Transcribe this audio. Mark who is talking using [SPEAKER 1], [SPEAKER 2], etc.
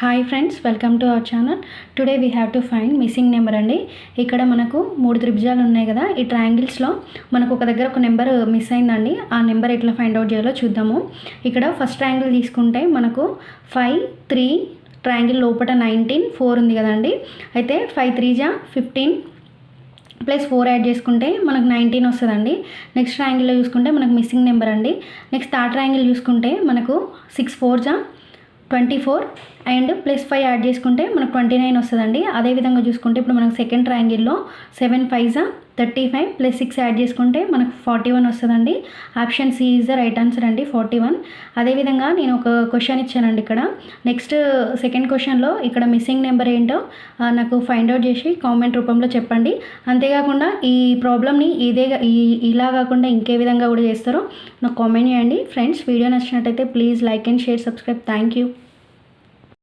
[SPEAKER 1] Hi friends, welcome to our channel. Today we have to find missing number అండి. ఇక్కడ మనకు 3 త్రిభుజాలు ఉన్నాయి కదా. ఈ ట్రయాంగిల్స్లో మనకు ఒక దగ్గర ఒక నెంబర్ మిస్ అయిందండి. ఆ నెంబర్ ఎట్లా ఫైండ్ అవుట్ చేయాలో చూద్దాము. ఇక్కడ ఫస్ట్ ట్రయాంగిల్ తీసుకుంటే మనకు 5 3 ట్రయాంగిల్ లోపల 19 4 ఉంది కదండి. అయితే 5 3 జా 15 ప్లస్ 4 యాడ్ చేసుకుంటే మనకు 19 వస్తుందండి. నెక్స్ట్ ట్రయాంగిల్లో చూసుకుంటే మనకు మిస్సింగ్ నెంబర్ అండి. నెక్స్ట్ థర్డ్ ట్రయాంగిల్ చూసుకుంటే మనకు 6 4 జా 24 అండ్ ప్లస్ 5 యాడ్ చేసుకుంటే మనకు 29 వస్తుందండి. అదేవిధంగా చూసుకుంటే ఇప్పుడు మనకు సెకండ్ ట్రయాంగిల్లో 7 5 జా 35 ప్లస్ 6 యాడ్ చేసుకుంటే మనకు 41 వస్తుందండి. Option C is the right answer అండి, 41. అదేవిధంగా నేను ఒక క్వశ్చన్ ఇచ్చానండి ఇక్కడ. నెక్స్ట్ సెకండ్ క్వశ్చన్లో ఇక్కడ మిస్సింగ్ నెంబర్ ఏంటో నాకు ఫైండ్ అవుట్ చేసి కామెంట్ రూపంలో చెప్పండి. అంతేకాకుండా ఈ ప్రాబ్లమ్ని ఇలా కాకుండా ఇంకే విధంగా కూడా చేస్తారో నాకు కామెంట్ చేయండి. ఫ్రెండ్స్, వీడియో నచ్చినట్టయితే please like and share, subscribe. Thank you.